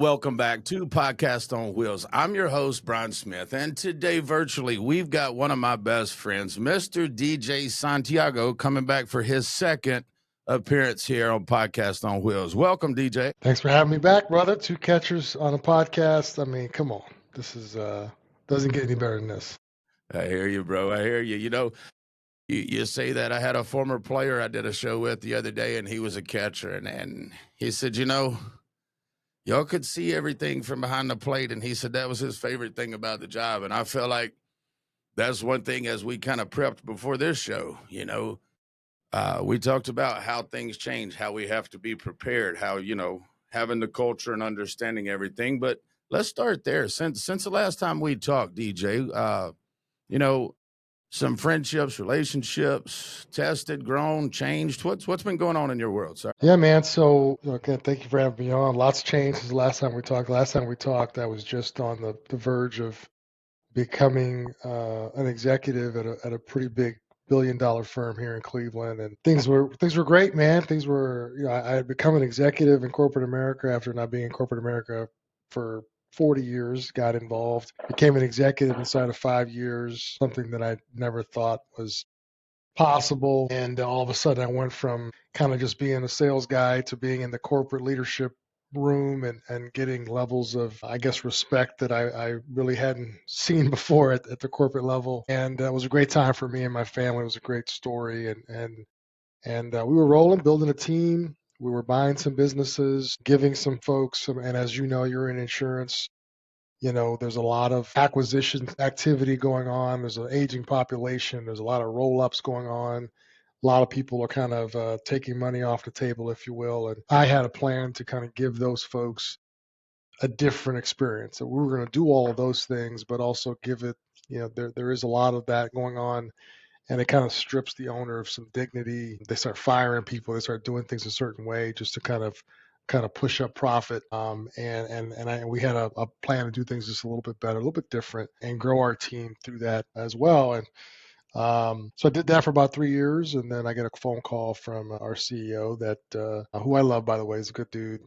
Welcome back to Podcast on Wheels. I'm your host, Brian Smith, and today virtually we've got one of my best friends, Mr. DJ Santiago, coming back for his second appearance here on Podcast on Wheels. Welcome, DJ. Thanks for having me back, brother. Two catchers on a podcast. I mean, come on. This is doesn't get any better than this. I hear you, bro. I hear you. You know, you say that. I had a former player I did a show with the other day, and he was a catcher, and he said, y'all could see everything from behind the plate. And he said that was his favorite thing about the job. And I feel like that's one thing as we kind of prepped before this show, we talked about how things change, how we have to be prepared, how, having the culture and understanding everything. But let's start there. Since the last time we talked, DJ, some friendships, relationships, tested, grown, changed. What's been going on in your world, sir? Yeah, man. So, again, thank you for having me on. Lots changed since the last time we talked. Last time we talked, I was just on the verge of becoming an executive at a pretty big billion-dollar firm here in Cleveland, and things were great, man. Things were, I had become an executive in corporate America after not being in corporate America for 40 years, got involved, became an executive inside of 5 years, something that I never thought was possible. And all of a sudden I went from kind of just being a sales guy to being in the corporate leadership room and getting levels of, I guess, respect that I really hadn't seen before at the corporate level. And it was a great time for me and my family. It was a great story. And we were rolling, building a team. We were buying some businesses, giving some folks some, and as you know, you're in insurance. There's a lot of acquisition activity going on. There's an aging population. There's a lot of roll-ups going on. A lot of people are kind of taking money off the table, if you will. And I had a plan to kind of give those folks a different experience. So we were going to do all of those things, but also give it, there is a lot of that going on. And it kind of strips the owner of some dignity. They start firing people. They start doing things a certain way just to kind of push up profit. And we had a plan to do things just a little bit better, a little bit different, and grow our team through that as well. And so I did that for about 3 years, and then I get a phone call from our CEO that, who I love, by the way, is a good dude.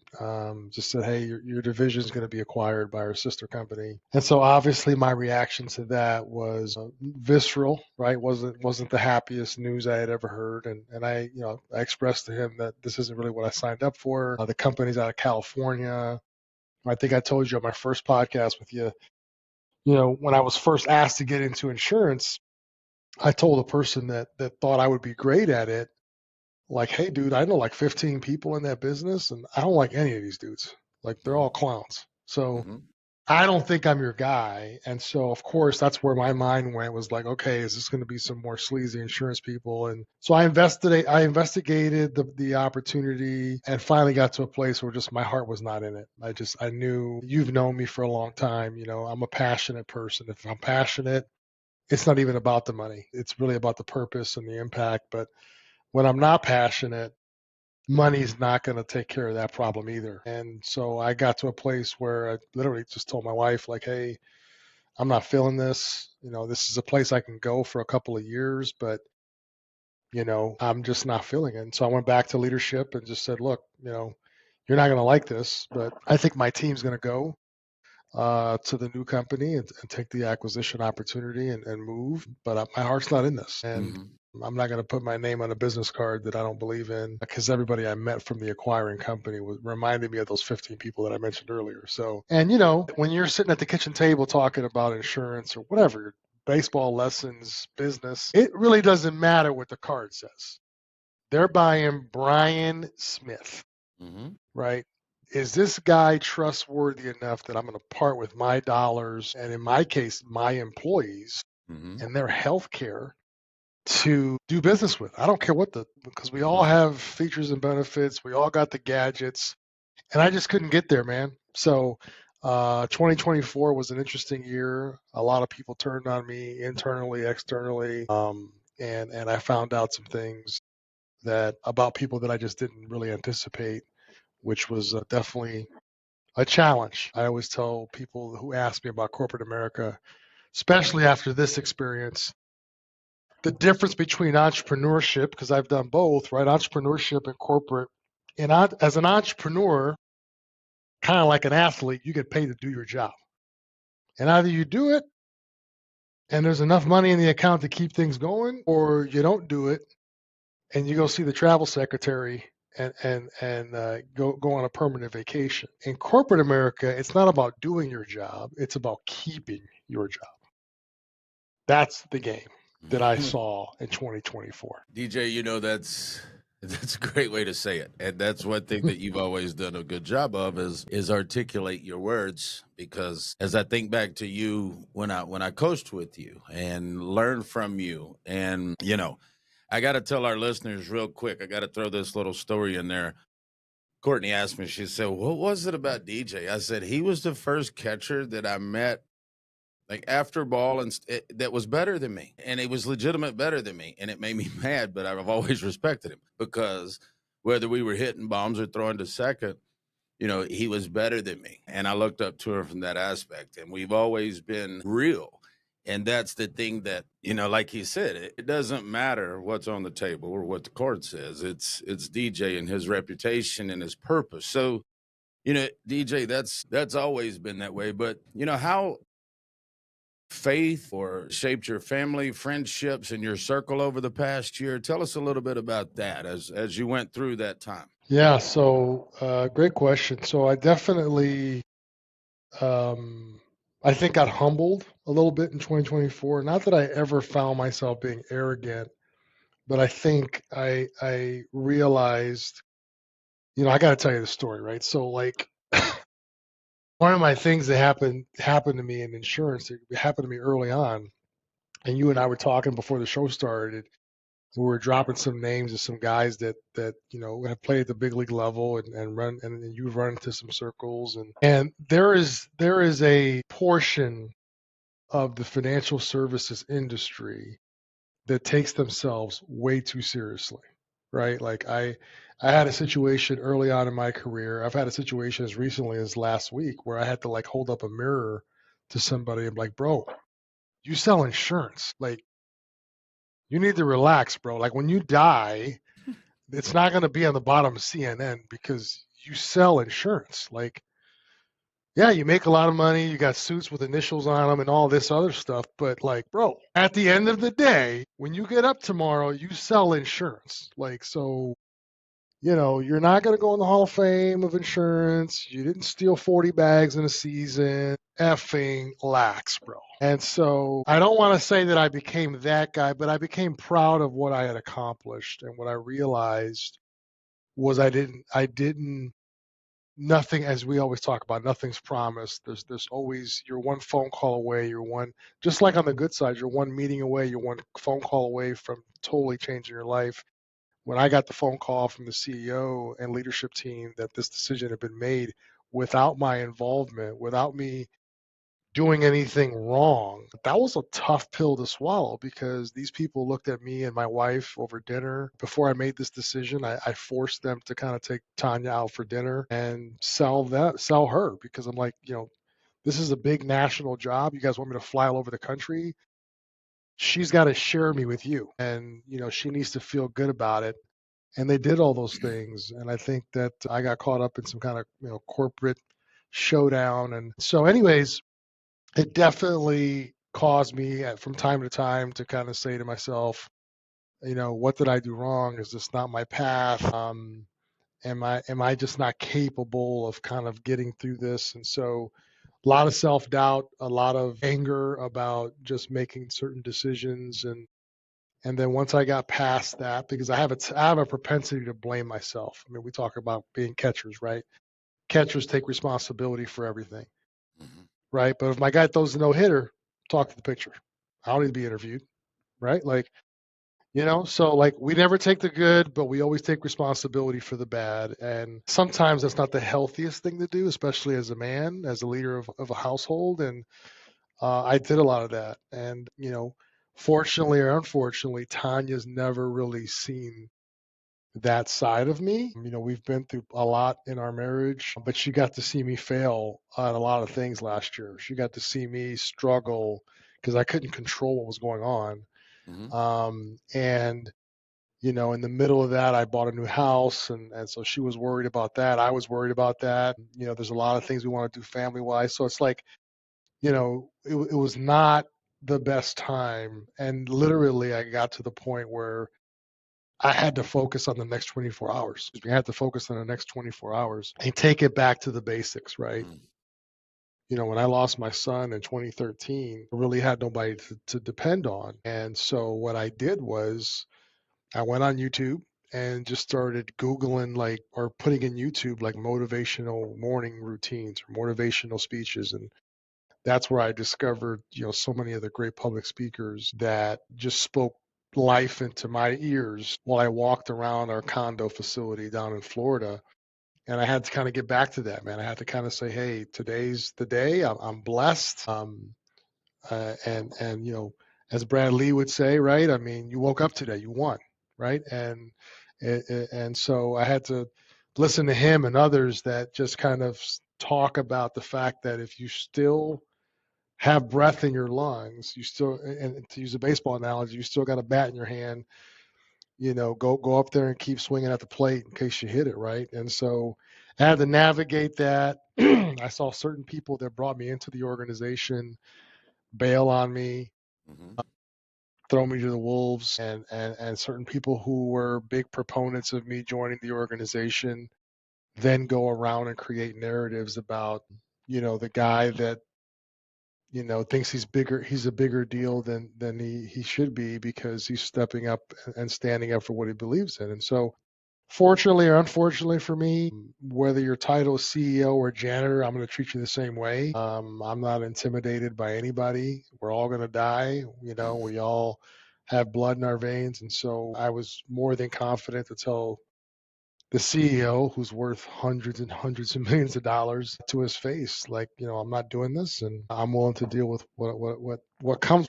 Just said, "Hey, your division is going to be acquired by our sister company." And so obviously my reaction to that was visceral, right? Wasn't the happiest news I had ever heard. And I expressed to him that this isn't really what I signed up for. The company's out of California. I think I told you on my first podcast with you, when I was first asked to get into insurance, I told a person that thought I would be great at it, like, "Hey, dude, I know like 15 people in that business, and I don't like any of these dudes. Like, they're all clowns. So I don't think I'm your guy." And so, of course, that's where my mind went, was like, okay, is this going to be some more sleazy insurance people? And so I investigated the opportunity and finally got to a place where just my heart was not in it. I knew, you've known me for a long time. I'm a passionate person. If I'm passionate, it's not even about the money. It's really about the purpose and the impact. But when I'm not passionate, money's not going to take care of that problem either. And so I got to a place where I literally just told my wife, like, "Hey, I'm not feeling this. This is a place I can go for a couple of years, but, I'm just not feeling it." And so I went back to leadership and just said, "Look, you're not going to like this, but I think my team's going to go to the new company and take the acquisition opportunity and move. But my heart's not in this. And I'm not going to put my name on a business card that I don't believe in, because everybody I met from the acquiring company reminded me of those 15 people that I mentioned earlier." So, and when you're sitting at the kitchen table talking about insurance or whatever, baseball lessons, business, it really doesn't matter what the card says. They're buying Brian Smith, right? Is this guy trustworthy enough that I'm going to part with my dollars, and in my case, my employees and their health care, to do business with? I don't care because we all have features and benefits. We all got the gadgets, and I just couldn't get there, man. So 2024 was an interesting year. A lot of people turned on me internally, externally, and I found out some things about people that I just didn't really anticipate, which was definitely a challenge. I always tell people who ask me about corporate America, especially after this experience, the difference between entrepreneurship, because I've done both, right? Entrepreneurship and corporate. And as an entrepreneur, kind of like an athlete, you get paid to do your job. And either you do it and there's enough money in the account to keep things going, or you don't do it and you go see the travel secretary and go on a permanent vacation. In corporate America, it's not about doing your job, it's about keeping your job. That's the game that I saw in 2024. DJ, you know, that's a great way to say it. And that's one thing that you've always done a good job of is articulate your words, because as I think back to you when I coached with you and learned from you, and you know, I got to tell our listeners real quick, I got to throw this little story in there. Courtney asked me, she said, "What was it about DJ?" I said, "He was the first catcher that I met like after ball and that was better than me, and it was legitimate better than me, and it made me mad, but I've always respected him because whether we were hitting bombs or throwing to second, you know, he was better than me, and I looked up to him from that aspect, and we've always been real." And that's the thing that, you know, like he said, it doesn't matter what's on the table or what the court says. It's DJ and his reputation and his purpose. So, you know, DJ, that's always been that way. But you know how faith or shaped your family, friendships, and your circle over the past year? Tell us a little bit about that as you went through that time. Yeah, so great question. So I definitely, I think, got humbled a little bit in 2024. Not that I ever found myself being arrogant, but I think I realized, you know, I got to tell you the story, right? So like one of my things that happened to me in insurance, it happened to me early on, and you and I were talking before the show started. We were dropping some names of some guys that you know have played at the big league level and run, and you run into some circles, and there is a portion of the financial services industry that takes themselves way too seriously, right? Like I had a situation early on in my career. I've had a situation as recently as last week where I had to like hold up a mirror to somebody and be like, bro, you sell insurance. Like you need to relax, bro. Like when you die, it's not going to be on the bottom of CNN because you sell insurance. Like, yeah, you make a lot of money. You got suits with initials on them and all this other stuff. But like, bro, at the end of the day, when you get up tomorrow, you sell insurance. Like, so, you know, you're not going to go in the Hall of Fame of insurance. You didn't steal 40 bags in a season. Effing lax, bro. And so I don't want to say that I became that guy, but I became proud of what I had accomplished. And what I realized was nothing, as we always talk about, nothing's promised. There's always, you're one phone call away, just like on the good side, you're one meeting away, you're one phone call away from totally changing your life. When I got the phone call from the CEO and leadership team that this decision had been made without my involvement, without me doing anything wrong, that was a tough pill to swallow because these people looked at me and my wife over dinner. Before I made this decision, I forced them to kind of take Tanya out for dinner and sell her, because I'm like, you know, this is a big national job. You guys want me to fly all over the country? She's got to share me with you, and you know, she needs to feel good about it. And they did all those things, and I think that I got caught up in some kind of, you know, corporate showdown. And so anyways, it definitely caused me from time to time to kind of say to myself, you know, what did I do wrong? Is this not my path? Am I just not capable of kind of getting through this? And so a lot of self-doubt, a lot of anger about just making certain decisions. And then once I got past that, because I have a propensity to blame myself. I mean, we talk about being catchers, right? Catchers take responsibility for everything, right? But if my guy throws a no-hitter, talk to the pitcher. I don't need to be interviewed, right? Like, you know, so like we never take the good, but we always take responsibility for the bad. And sometimes that's not the healthiest thing to do, especially as a man, as a leader of a household. And I did a lot of that. And, you know, fortunately or unfortunately, Tanya's never really seen that side of me. You know, we've been through a lot in our marriage, but she got to see me fail on a lot of things last year. She got to see me struggle because I couldn't control what was going on. Mm-hmm. And, in the middle of that, I bought a new house, and so she was worried about that. I was worried about that. There's a lot of things we want to do family wise, so it's like, it was not the best time, and literally I got to the point where I had to focus on the next 24 hours. I had to focus on the next 24 hours and take it back to the basics, right? When I lost my son in 2013, I really had nobody to depend on. And so what I did was I went on YouTube and just started Googling or putting in YouTube motivational morning routines or motivational speeches. And that's where I discovered, so many of the great public speakers that just spoke life into my ears while I walked around our condo facility down in Florida. And I had to kind of get back to that, man. I had to kind of say, hey, today's the day. I'm blessed. And as Brad Lee would say, right? I mean, you woke up today, you won, right? And so I had to listen to him and others that just kind of talk about the fact that if you still have breath in your lungs, you still, and to use a baseball analogy, you still got a bat in your hand. Go up there and keep swinging at the plate in case you hit it, right? And so I had to navigate that. I saw certain people that brought me into the organization bail on me, throw me to the wolves, and certain people who were big proponents of me joining the organization then go around and create narratives about, the guy that thinks he's a bigger deal than he should be because he's stepping up and standing up for what he believes in. And so fortunately or unfortunately for me, whether your title is CEO or janitor, I'm going to treat you the same way. I'm not intimidated by anybody. We're all going to die. We all have blood in our veins. And so I was more than confident to tell the CEO, who's worth hundreds and hundreds of millions of dollars, to his face, I'm not doing this, and I'm willing to deal with what comes.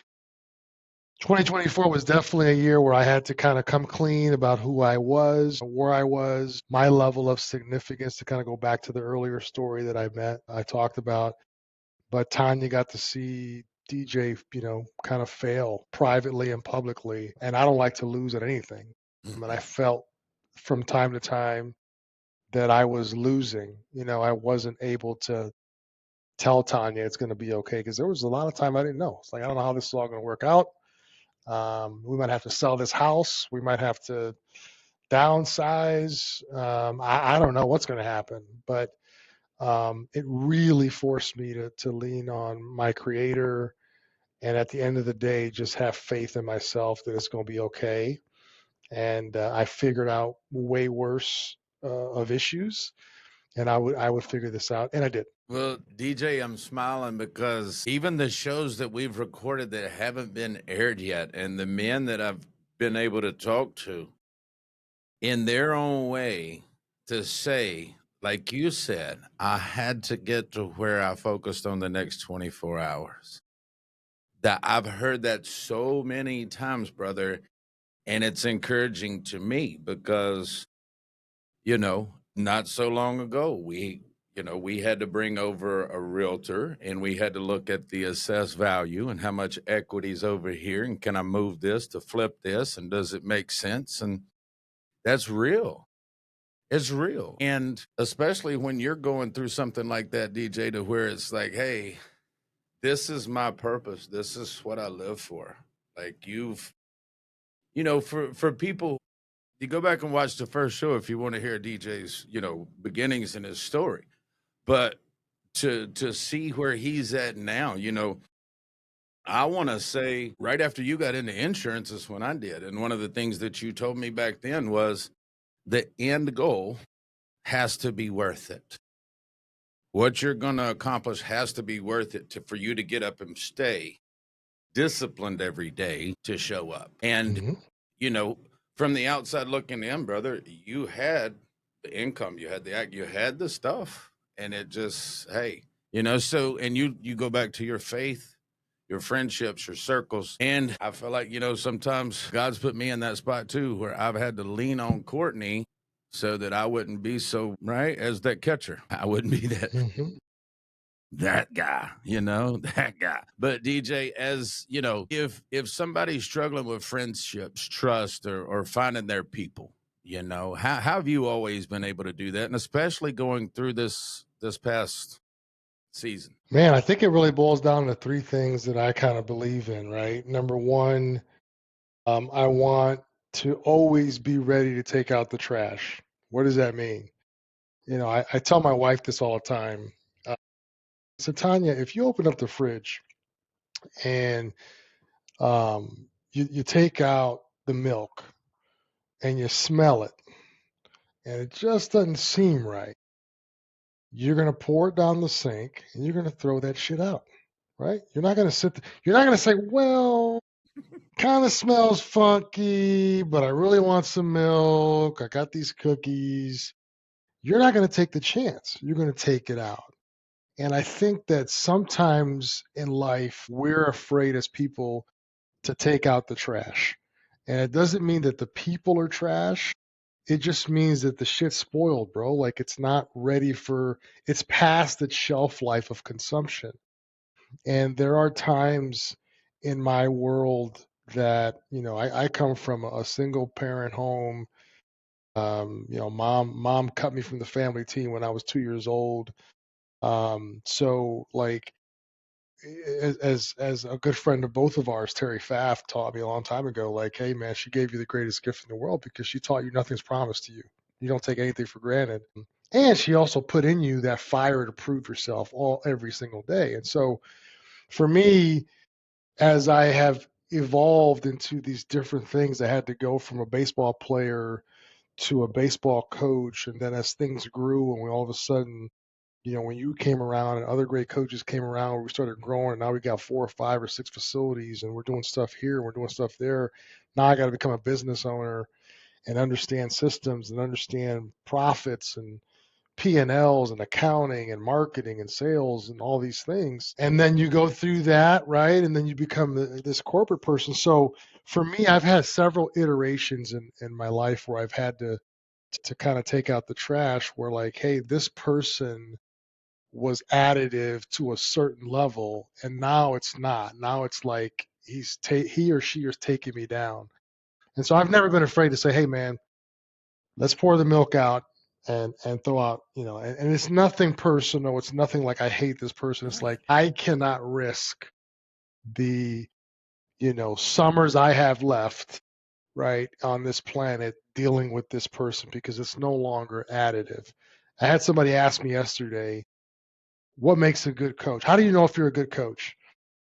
2024 was definitely a year where I had to kind of come clean about who I was, where I was, my level of significance, to kind of go back to the earlier story that I talked about. But Tanya got to see DJ, kind of fail privately and publicly, and I don't like to lose at anything. And I felt from time to time that I was losing. I wasn't able to tell Tanya it's going to be okay because there was a lot of time I didn't know. It's like, I don't know how this is all going to work out. We might have to sell this house. We might have to downsize. I don't know what's going to happen, but it really forced me to lean on my creator. And at the end of the day, just have faith in myself that it's going to be okay. And I figured out way worse of issues, and I would figure this out, and I did. Well, DJ, I'm smiling because even the shows that we've recorded that haven't been aired yet, and the men that I've been able to talk to, in their own way, to say, like you said, I had to get to where I focused on the next 24 hours. That I've heard that so many times, brother, and it's encouraging to me because, not so long ago, we had to bring over a realtor and we had to look at the assessed value and how much equity's over here. And can I move this to flip this? And does it make sense? And that's real. It's real. And especially when you're going through something like that, DJ, to where it's like, hey, this is my purpose. This is what I live for. Like for people, you go back and watch the first show if you want to hear DJ's, beginnings in his story. But to see where he's at now, I want to say right after you got into insurance is when I did. And one of the things that you told me back then was the end goal has to be worth it. What you're going to accomplish has to be worth it for you to get up and stay disciplined every day to show up. And, from the outside looking in, brother, you had the income, you had the act, you had the stuff. And it just, hey, so, and you go back to your faith, your friendships, your circles. And I feel like, sometimes God's put me in that spot too, where I've had to lean on Courtney so that I wouldn't be so, right, as that catcher. I wouldn't be that. that guy, that guy. But DJ, as you know, if somebody's struggling with friendships, trust, or finding their people, how have you always been able to do that? And especially going through this past season. Man, I think it really boils down to three things that I kind of believe in, right? Number one, I want to always be ready to take out the trash. What does that mean? I tell my wife this all the time. So Tanya, if you open up the fridge and you take out the milk and you smell it and it just doesn't seem right, you're going to pour it down the sink and you're going to throw that shit out, right? You're not going to say, well, kind of smells funky, but I really want some milk. I got these cookies. You're not going to take the chance. You're going to take it out. And I think that sometimes in life, we're afraid as people to take out the trash. And it doesn't mean that the people are trash. It just means that the shit's spoiled, bro. Like it's not ready it's past its shelf life of consumption. And there are times in my world that, I come from a single parent home. Mom cut me from the family team when I was 2 years old. So like as a good friend of both of ours, Terry Pfaff, taught me a long time ago, like, hey man, she gave you the greatest gift in the world because she taught you nothing's promised to you. You don't take anything for granted. And she also put in you that fire to prove yourself every single day. And so for me, as I have evolved into these different things, I had to go from a baseball player to a baseball coach. And then as things grew and we all of a sudden, when you came around and other great coaches came around, we started growing. And now we got 4 or 5 or 6 facilities and we're doing stuff here and we're doing stuff there. Now I got to become a business owner and understand systems and understand profits and P&Ls and accounting and marketing and sales and all these things. And then you go through that, right? And then you become this corporate person. So for me, I've had several iterations in my life where I've had to kind of take out the trash where like, hey, this person was additive to a certain level and now it's not. Now it's like he or she is taking me down. And so I've never been afraid to say, hey man, let's pour the milk out and throw out, and it's nothing personal. It's nothing like I hate this person. It's like I cannot risk the, summers I have left, right, on this planet dealing with this person because it's no longer additive. I had somebody ask me yesterday, what makes a good coach? How do you know if you're a good coach?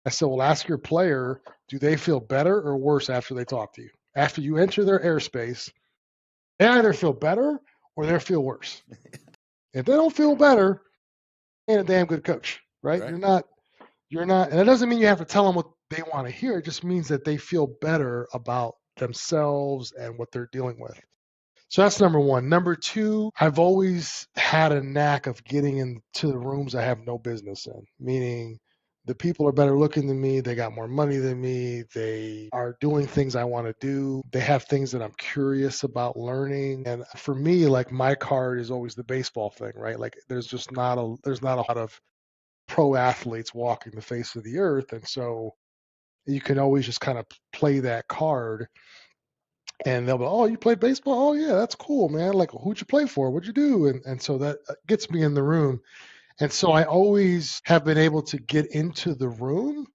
I said, well, ask your player, do they feel better or worse after they talk to you? After you enter their airspace, they either feel better or they feel worse. If they don't feel better, ain't a damn good coach, right? You're not, and it doesn't mean you have to tell them what they want to hear. It just means that they feel better about themselves and what they're dealing with. So that's number one. Number two, I've always had a knack of getting into the rooms I have no business in, meaning the people are better looking than me. They got more money than me. They are doing things I want to do. They have things that I'm curious about learning. And for me, like my card is always the baseball thing, right? Like there's not a lot of pro athletes walking the face of the earth. And so you can always just kind of play that card and they'll be, oh, you played baseball? Oh yeah, that's cool, man. Like, who'd you play for? What'd you do? And so that gets me in the room. And so I always have been able to get into the room.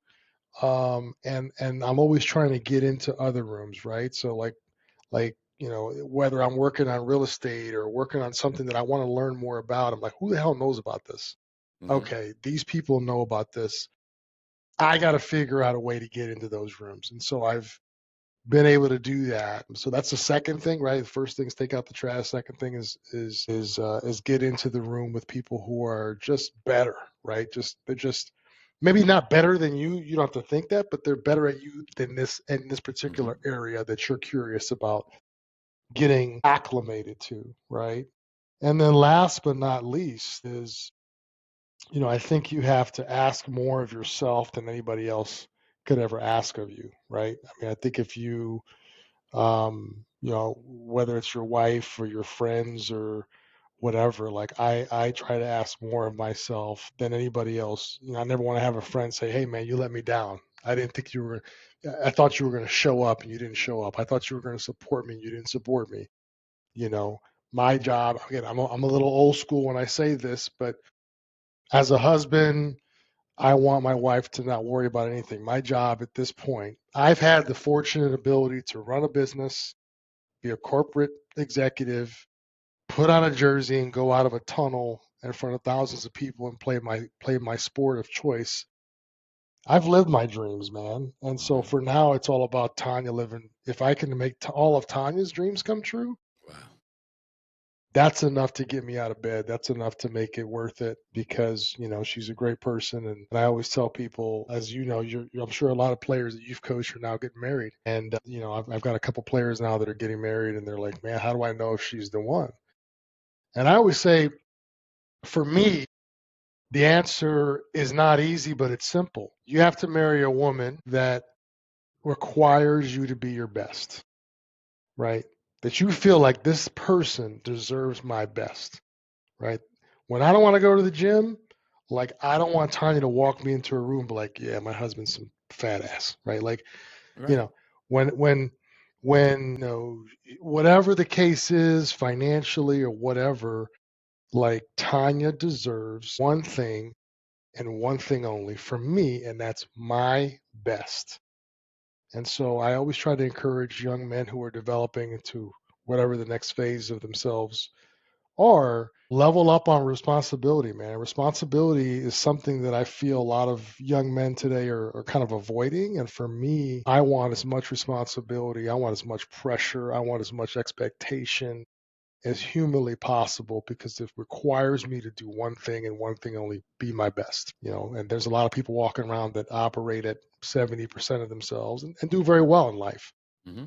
And I'm always trying to get into other rooms, right? So like, whether I'm working on real estate or working on something that I want to learn more about, I'm like, who the hell knows about this? Mm-hmm. Okay, these people know about this. I got to figure out a way to get into those rooms. And so I've been able to do that. So that's the second thing, right? The first thing is take out the trash. Second thing is get into the room with people who are just better, right? They're just maybe not better than you. You don't have to think that, but they're better at you than this in this particular area that you're curious about getting acclimated to, right? And then last but not least is, I think you have to ask more of yourself than anybody else could ever ask of you, right? I mean, I think if you whether it's your wife or your friends or whatever. Like I try to ask more of myself than anybody else. I never want to have a friend say, "Hey man, you let me down. I didn't think you were, I thought you were going to show up and you didn't show up. I thought you were going to support me and you didn't support me." You know, my job, again, I'm a little old school when I say this, but as a husband, I want my wife to not worry about anything. My job at this point, I've had the fortunate ability to run a business, be a corporate executive, put on a jersey and go out of a tunnel in front of thousands of people and play my sport of choice. I've lived my dreams, man. And so for now, it's all about Tanya living. If I can make all of Tanya's dreams come true, Wow. that's enough to get me out of bed. That's enough to make it worth it because, she's a great person. And I always tell people, as you know, I'm sure a lot of players that you've coached are now getting married. And, I've got a couple players now that are getting married and they're like, man, how do I know if she's the one? And I always say, for me, the answer is not easy, but it's simple. You have to marry a woman that requires you to be your best, right? That you feel like this person deserves my best, right? When I don't want to go to the gym, like I don't want Tanya to walk me into a room and be like, yeah, my husband's some fat ass, right? Like, Right. when whatever the case is financially or whatever, like Tanya deserves one thing and one thing only from me, and that's my best. And so I always try to encourage young men who are developing into whatever the next phase of themselves are, level up on responsibility, man. Responsibility is something that I feel a lot of young men today are kind of avoiding. And for me, I want as much responsibility. I want as much pressure. I want as much expectation as humanly possible because it requires me to do one thing and one thing only, be my best. And there's a lot of people walking around that operate at 70% of themselves and do very well in life. Mm-hmm.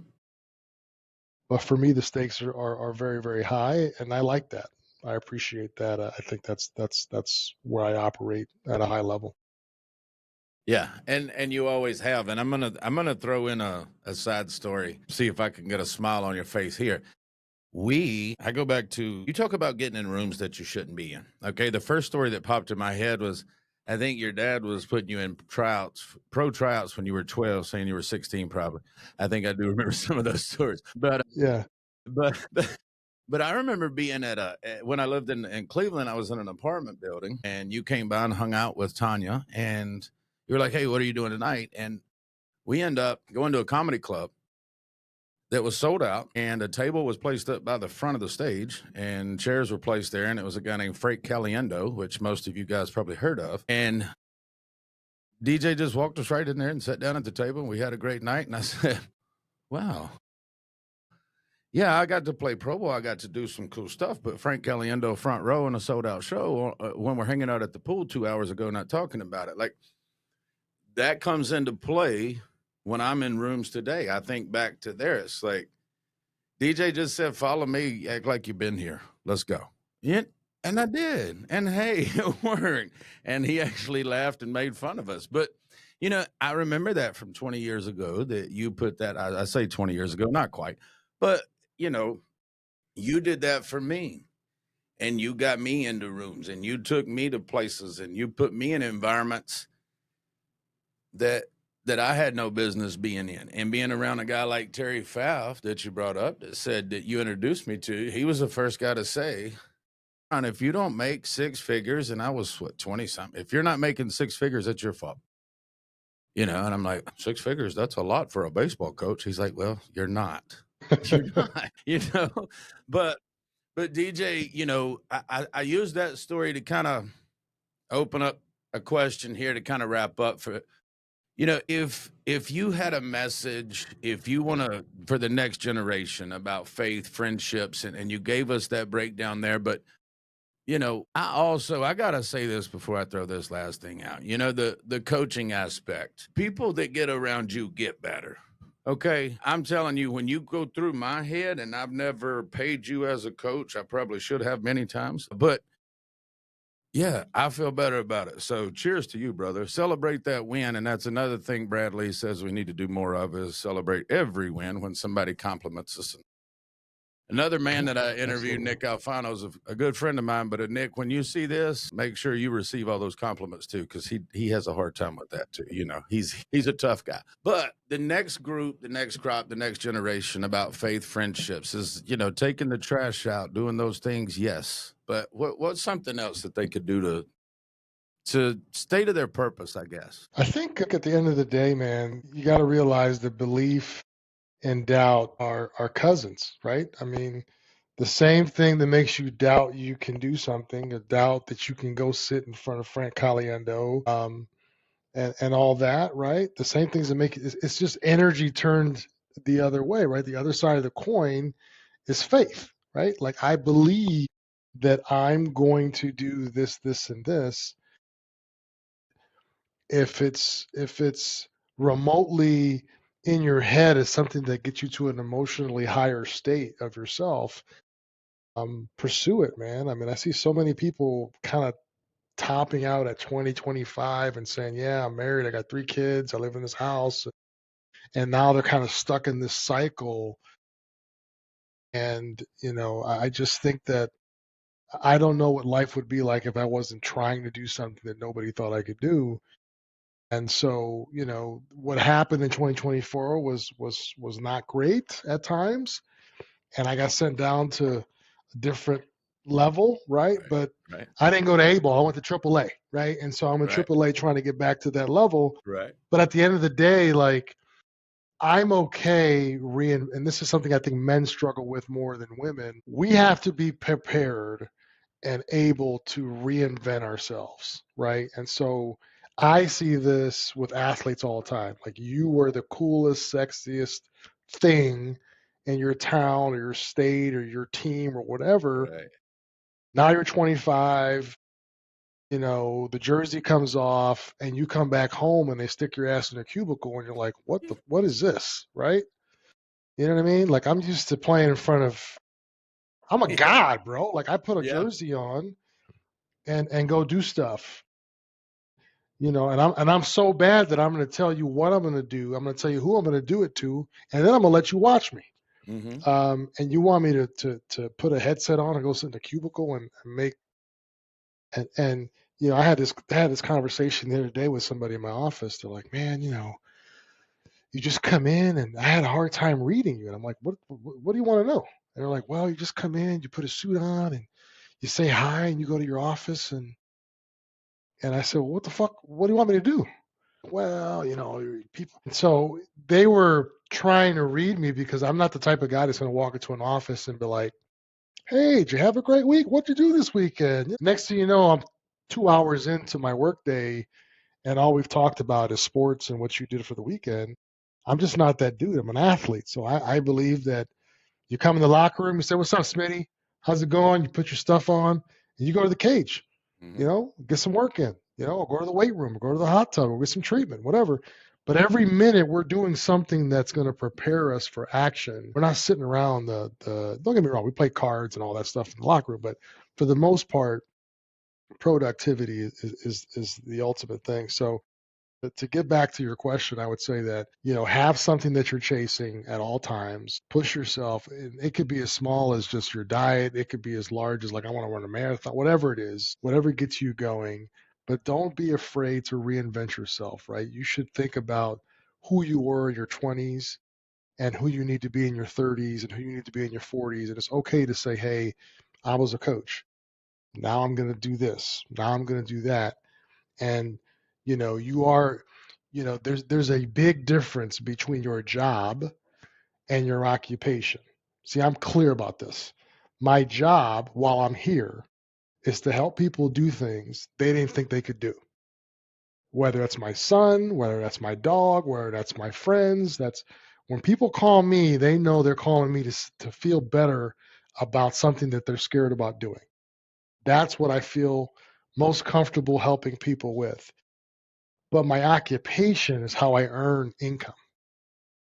But for me, the stakes are very, very high, and I like that. I appreciate that. I think that's where I operate at a high level. Yeah, and you always have. And I'm gonna throw in a side story. See if I can get a smile on your face here. I go back to, you talk about getting in rooms that you shouldn't be in. Okay. The first story that popped in my head was, I think your dad was putting you in pro tryouts when you were 12, saying you were 16, probably. I think I do remember some of those stories, Yeah. but, but I remember being when I lived in Cleveland, I was in an apartment building and you came by and hung out with Tanya and you were like, hey, what are you doing tonight? And we end up going to a comedy club that was sold out, and a table was placed up by the front of the stage, and chairs were placed there, and it was a guy named Frank Caliendo, which most of you guys probably heard of. And DJ just walked us right in there and sat down at the table, and we had a great night. And I said, wow. Yeah, I got to play Pro Bowl. I got to do some cool stuff, but Frank Caliendo front row in a sold out show when we're hanging out at the pool 2 hours ago, not talking about it. Like, that comes into play when I'm in rooms today. I think back to there. It's like, DJ just said, follow me, act like you've been here. Let's go. Yeah, and I did. And hey, it worked. And he actually laughed and made fun of us. But, I remember that from 20 years ago that you put that, I say 20 years ago, not quite, but, you did that for me. And you got me into rooms and you took me to places and you put me in environments that I had no business being in. And being around a guy like Terry Pfaff that you brought up that said that you introduced me to, he was the first guy to say, and if you don't make six figures, and I was 20 something, if you're not making six figures, that's your fault. And I'm like, six figures, that's a lot for a baseball coach. He's like, well, you're not. You're not, but DJ, I use that story to kind of open up a question here to kind of wrap up for, if you had a message, if you want to, for the next generation about faith, friendships, and you gave us that breakdown there, but I gotta say this before I throw this last thing out. The coaching aspect. People that get around you get better. Okay. I'm telling you, when you go through my head, and I've never paid you as a coach, I probably should have many times, but yeah, I feel better about it. So cheers to you, brother. Celebrate that win. And that's another thing Bradley says we need to do more of, is celebrate every win when somebody compliments us Another man that I interviewed, Nick Alfano's a good friend of mine. But Nick, when you see this, make sure you receive all those compliments too, because he has a hard time with that too. He's a tough guy. But the next group, the next crop, the next generation about faith friendships is taking the trash out, doing those things. Yes, but what's something else that they could do to stay to their purpose, I guess? I think at the end of the day, man, you got to realize that belief and doubt are cousins, right? I mean, the same thing that makes you doubt you can do something, a doubt that you can go sit in front of Frank Caliendo, and all that, right? The same things that make it's just energy turned the other way, right? The other side of the coin is faith, right? Like I believe that I'm going to do this, this, and this. If it's remotely in your head as something that gets you to an emotionally higher state of yourself, pursue it, man. I mean, I see so many people kind of topping out at 20, 25 and saying, yeah, I'm married, I got 3 kids, I live in this house. And now they're kind of stuck in this cycle. And, I just think that I don't know what life would be like if I wasn't trying to do something that nobody thought I could do. And so, what happened in 2024 was not great at times. And I got sent down to a different level, right? But Right. I didn't go to A ball. I went to AAA, right? And so I'm in AAA trying to get back to that level. Right. But at the end of the day, like I'm okay and this is something I think men struggle with more than women. We have to be prepared and able to reinvent ourselves, right? And so I see this with athletes all the time. Like you were the coolest, sexiest thing in your town or your state or your team or whatever. Right. Now you're 25, the jersey comes off and you come back home and they stick your ass in a cubicle and you're like, what is this? Right? You know what I mean? Like I'm used to playing in front of, I'm a god, bro. Like I put a jersey on and go do stuff. And I'm so bad that I'm going to tell you what I'm going to do. I'm going to tell you who I'm going to do it to, and then I'm going to let you watch me. Mm-hmm. And you want me to put a headset on and go sit in the cubicle and make and I had this conversation the other day with somebody in my office. They're like, man, you just come in and I had a hard time reading you. And I'm like, what do you want to know? And they're like, well, you just come in, you put a suit on and you say hi and you go to your office and I said, well, what the fuck? What do you want me to do? Well, people. And so they were trying to read me because I'm not the type of guy that's going to walk into an office and be like, hey, did you have a great week? What'd you do this weekend? Next thing you know, I'm 2 hours into my workday and all we've talked about is sports and what you did for the weekend. I'm just not that dude. I'm an athlete. So I believe that you come in the locker room, you say, what's up, Smitty? How's it going? You put your stuff on and you go to the cage, get some work in, or go to the weight room, or go to the hot tub, or get some treatment, whatever. But every minute we're doing something that's going to prepare us for action. We're not sitting around don't get me wrong, we play cards and all that stuff in the locker room, but for the most part, productivity is the ultimate thing. So to get back to your question, I would say that, have something that you're chasing at all times, push yourself. It could be as small as just your diet. It could be as large as like, I want to run a marathon, whatever it is, whatever gets you going, but don't be afraid to reinvent yourself, right? You should think about who you were in your 20s and who you need to be in your 30s and who you need to be in your 40s. And it's okay to say, hey, I was a coach. Now I'm going to do this. Now I'm going to do that. And you are, there's a big difference between your job and your occupation. See, I'm clear about this. My job while I'm here is to help people do things they didn't think they could do. Whether that's my son, whether that's my dog, whether that's my friends, that's when people call me, they know they're calling me to feel better about something that they're scared about doing. That's what I feel most comfortable helping people with. But my occupation is how I earn income.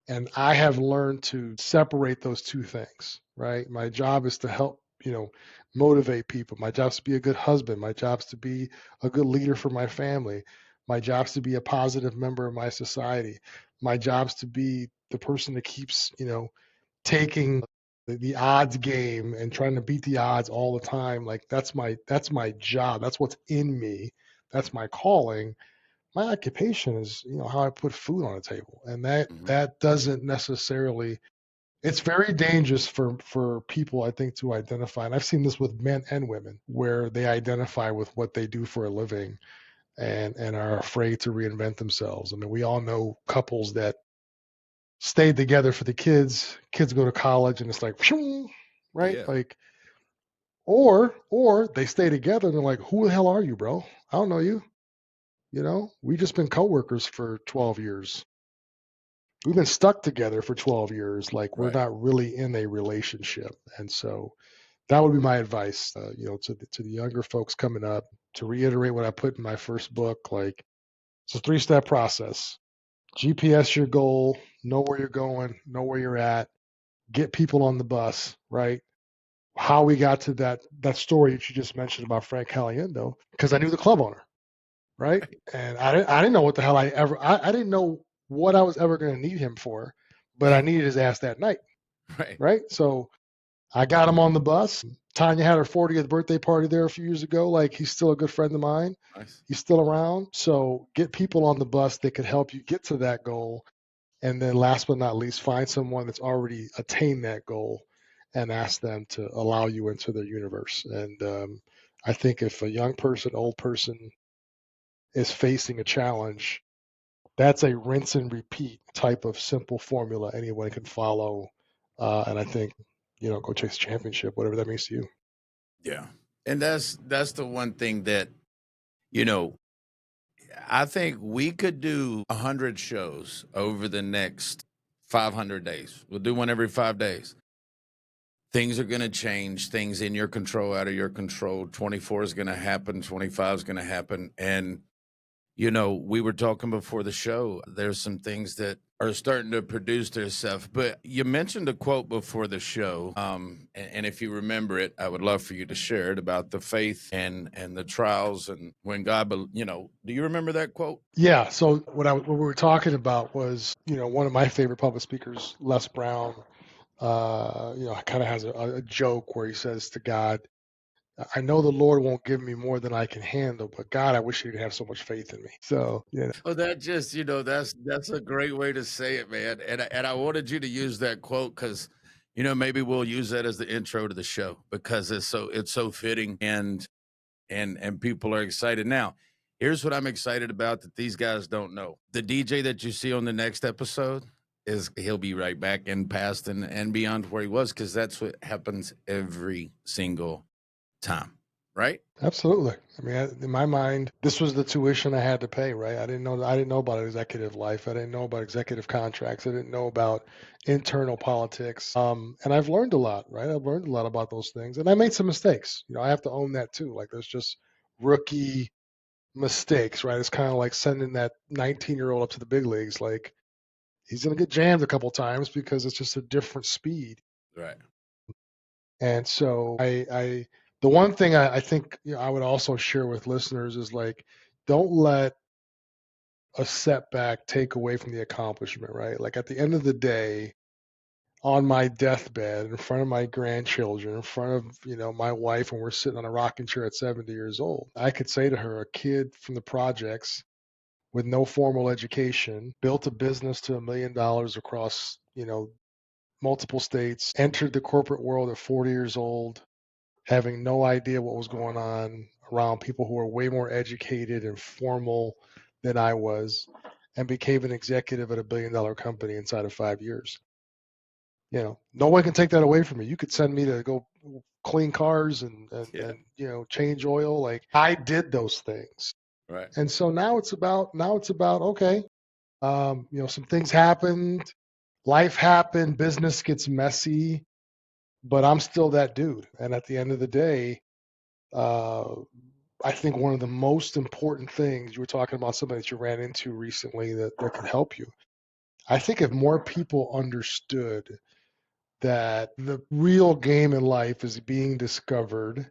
And I have learned to separate those two things, right? My job is to help, motivate people. My job is to be a good husband. My job is to be a good leader for my family. My job is to be a positive member of my society. My job is to be the person that keeps, taking the odds game and trying to beat the odds all the time. Like that's my job. That's what's in me. That's my calling. My occupation is, how I put food on the table. And that doesn't necessarily, it's very dangerous for people, I think, to identify. And I've seen this with men and women where they identify with what they do for a living and are afraid to reinvent themselves. I mean, we all know couples that stayed together for the kids go to college and it's like, right? Yeah. Like, or they stay together and they're like, who the hell are you, bro? I don't know you. We just been coworkers for 12 years. We've been stuck together for 12 years. Like we're Right. not really in a relationship. And so that would be my advice, to the younger folks coming up, to reiterate what I put in my first book. Like it's a 3-step process. GPS your goal, know where you're going, know where you're at, get people on the bus, right? How we got to that story that you just mentioned about Frank Caliendo, because I knew the club owner, right? And I didn't know what the hell I didn't know what I was ever going to need him for, but I needed his ass that night, Right. right? So I got him on the bus. Tanya had her 40th birthday party there a few years ago. Like he's still a good friend of mine. Nice. He's still around. So get people on the bus that could help you get to that goal. And then last but not least, find someone that's already attained that goal and ask them to allow you into their universe. And I think if a young person, old person is facing a challenge, that's a rinse and repeat type of simple formula anyone can follow. And I think, go chase championship, whatever that means to you. Yeah. And that's the one thing that, you know, I think we could do 100 shows over the next 500 days. We'll do one every 5 days. Things are going to change, things in your control, out of your control. 24 is going to happen, 25 is going to happen. And, we were talking before the show, there's some things that are starting to produce themselves. But you mentioned a quote before the show. And if you remember it, I would love for you to share it about the faith and the trials and when God, do you remember that quote? Yeah. So what we were talking about was, one of my favorite public speakers, Les Brown, kind of has a joke where he says to God, I know the Lord won't give me more than I can handle, but God, I wish you'd have so much faith in me. So, Oh, that just, that's a great way to say it, man. And I wanted you to use that quote because, maybe we'll use that as the intro to the show because it's so fitting and people are excited. Now, here's what I'm excited about that these guys don't know. The DJ that you see on the next episode he'll be right back in past and beyond where he was because that's what happens every single time, right? absolutely. I mean, in my mind, this was the tuition I had to pay, right? I didn't know about executive life. I didn't know about executive contracts. I didn't know about internal politics. And I've learned a lot, right? I've learned a lot about those things, and I made some mistakes. I have to own that too. Like there's just rookie mistakes, right? It's kind of like sending that 19-year-old up to the big leagues. Like he's going to get jammed a couple times because it's just a different speed. Right. And so the one thing I think I would also share with listeners is like, don't let a setback take away from the accomplishment, right? Like at the end of the day, on my deathbed, in front of my grandchildren, in front of, my wife, when we're sitting on a rocking chair at 70 years old, I could say to her, a kid from the projects with no formal education, built a business to $1 million across, multiple states, entered the corporate world at 40 years old, having no idea what was going on around people who were way more educated and formal than I was, and became an executive at $1 billion company inside of 5 years. No one can take that away from me. You could send me to go clean cars and Yeah. change oil. Like I did those things. Right. And so now it's about okay, some things happened, life happened, business gets messy, but I'm still that dude. And at the end of the day, I think one of the most important things, you were talking about somebody that you ran into recently that can help you. I think if more people understood that the real game in life is being discovered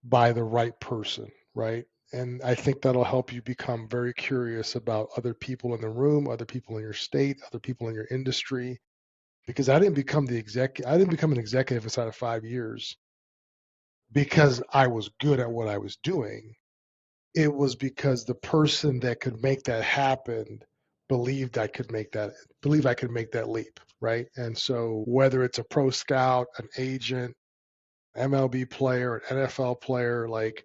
by the right person, right? And I think that'll help you become very curious about other people in the room, other people in your state, other people in your industry. because I didn't become an executive inside of 5 years because I was good at what I was doing. It was because the person that could make that happen believed I could make that leap, right? And so whether it's a pro scout, an agent, MLB player, an NFL player, like,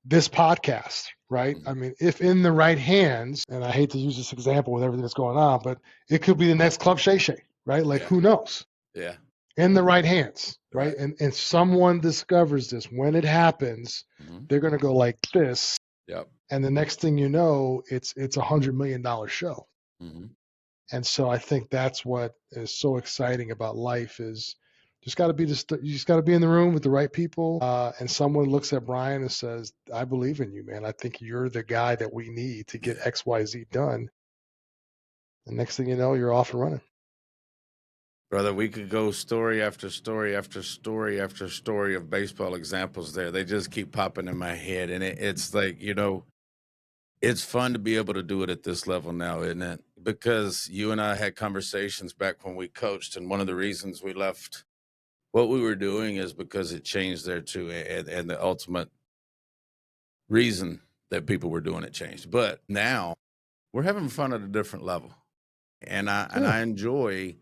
this podcast, right? I mean, if in the right hands, and I hate to use this example with everything that's going on, but it could be the next Club Shay Shay, right? Like, who knows? Yeah. In the right hands, right? And someone discovers this. When it happens, they're going to go like this. Yep. And the next thing you know, it's $100 million show. And so I think that's what is so exciting about life is you just got to be in the room with the right people. And someone looks at Brian and says, I believe in you, man. I think you're the guy that we need to get XYZ done. And next thing you know, you're off and running. Brother, we could go story after story after story after story of baseball examples there. They just keep popping in my head. And it's like, it's fun to be able to do it at this level now, isn't it? Because you and I had conversations back when we coached, and one of the reasons we left what we were doing is because it changed there too. And the ultimate reason that people were doing it changed. But now we're having fun at a different level. And I enjoy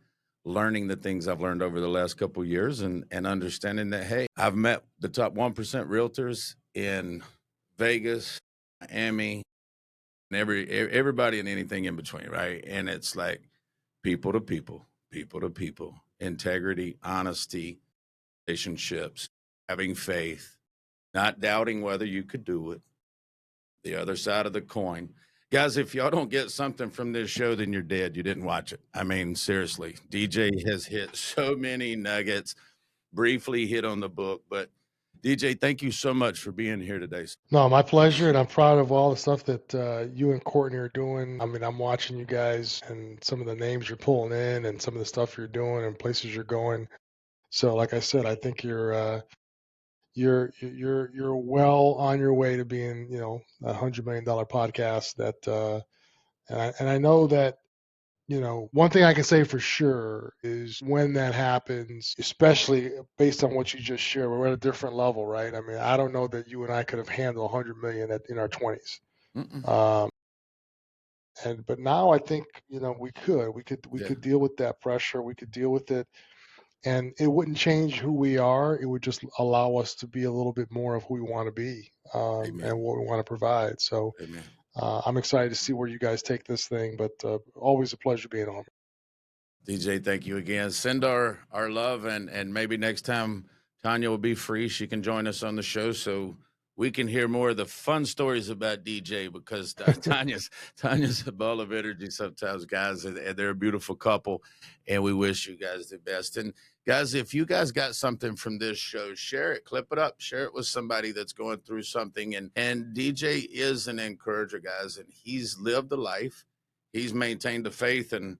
learning the things I've learned over the last couple of years and understanding that, hey, I've met the top 1% realtors in Vegas, Miami, and everybody and anything in between, right? And it's like people to people, integrity, honesty, relationships, having faith, not doubting whether you could do it. The other side of the coin. Guys, if y'all don't get something from this show, then you're dead. You didn't watch it. I mean, seriously, DJ has hit so many nuggets, briefly hit on the book. But DJ, thank you so much for being here today. No, my pleasure. And I'm proud of all the stuff that you and Courtney are doing. I mean, I'm watching you guys and some of the names you're pulling in and some of the stuff you're doing and places you're going. So like I said, I think you're well on your way to being, $100 million podcast that, and I know that, one thing I can say for sure is when that happens, especially based on what you just shared, we're at a different level, right? I mean, I don't know that you and I could have handled 100 million in our 20s. But now I think, we could deal with that pressure. We could deal with it. And it wouldn't change who we are. It would just allow us to be a little bit more of who we want to be and what we want to provide. So I'm excited to see where you guys take this thing, but always a pleasure being on. DJ, thank you again. Send our love, and maybe next time Tanya will be free. She can join us on the show so we can hear more of the fun stories about DJ, because Tanya's a ball of energy sometimes, guys, and they're a beautiful couple, and we wish you guys the best. And guys, if you guys got something from this show, share it, clip it up, share it with somebody that's going through something. And DJ is an encourager, guys, and he's lived a life. He's maintained the faith, and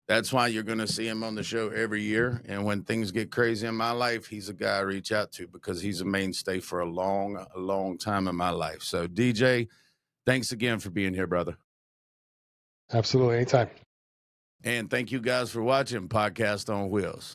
that's why you're going to see him on the show every year. And when things get crazy in my life, he's a guy I reach out to because he's a mainstay for a long time in my life. So, DJ, thanks again for being here, brother. Absolutely. Anytime. And thank you guys for watching Podcast on Wheels.